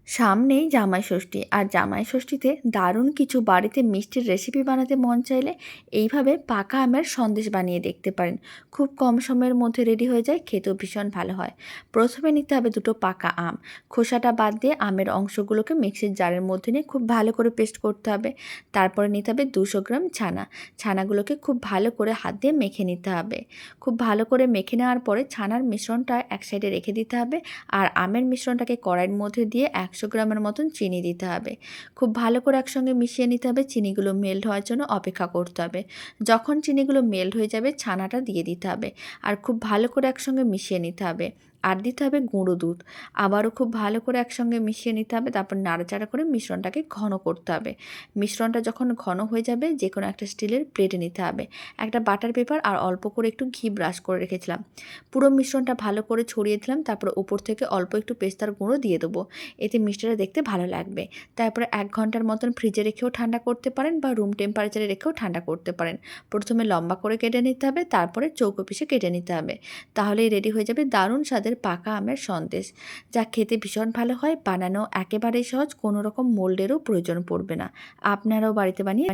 সামনেই জামাই ষষ্ঠী, আর জামাই ষষ্ঠীতে দারুণ কিছু বাড়িতে মিষ্টির রেসিপি বানাতে মন চাইলে এইভাবে পাকা আমের সন্দেশ বানিয়ে দেখতে পারেন। খুব কম সময়ের মধ্যে রেডি হয়ে যায়, খেতেও ভীষণ ভালো হয়। প্রথমে নিতে হবে দুটো পাকা আম। খোসাটা বাদ দিয়ে আমের অংশগুলোকে মিক্সির জারের মধ্যে নিয়ে খুব ভালো করে পেস্ট করতে হবে। তারপরে নিতে হবে 200 গ্রাম ছানা। ছানাগুলোকে খুব ভালো করে হাত দিয়ে মেখে নিতে হবে। খুব ভালো করে মেখে নেওয়ার পরে ছানার মিশ্রণটা এক সাইডে রেখে দিতে হবে, আর আমের মিশ্রণটাকে কড়াইয়ের মধ্যে দিয়ে 100 গ্রামের মতন চিনি দিতে হবে। খুব ভালো করে একসঙ্গে মিশিয়ে নিতে হবে। চিনিগুলো মেল্ট হওয়ার জন্য অপেক্ষা করতে হবে। যখন চিনিগুলো মেল্ট হয়ে যাবে, ছানাটা দিয়ে দিতে হবে, আর খুব ভালো করে একসঙ্গে মিশিয়ে নিতে হবে। আর দিতে হবে গুঁড়ো দুধ। আবারও খুব ভালো করে একসঙ্গে মিশিয়ে নিতে হবে। তারপর নাড়াচাড়া করে মিশ্রণটাকে ঘন করতে হবে। মিশ্রণটা যখন ঘন হয়ে যাবে, যে কোনো একটা স্টিলের প্লেটে নিতে হবে। একটা বাটার পেপার আর অল্প করে একটু ঘি ব্রাশ করে রেখেছিলাম। পুরো মিশ্রণটা ভালো করে ছড়িয়ে দিলাম। তারপর উপর থেকে অল্প একটু পেস্তার গুঁড়ো দিয়ে দেবো। এতে মিষ্টিটা দেখতে ভালো লাগবে। তারপরে 1 ঘন্টার মতন ফ্রিজে রেখেও ঠান্ডা করতে পারেন, বা রুম টেম্পারেচারে রেখেও ঠান্ডা করতে পারেন। প্রথমে লম্বা করে কেটে নিতে হবে, তারপরে চৌকো পিসে কেটে নিতে হবে। তাহলেই রেডি হয়ে যাবে দারুণ স্বাদের পাকা আমের সন্দেশ, যা খেতে ভীষণ ভালো হয়। বানানো একেবারেই সহজ, কোনো রকম মোল্ডেরও প্রয়োজন পড়বে না। আপনারাও বাড়িতে বানিয়ে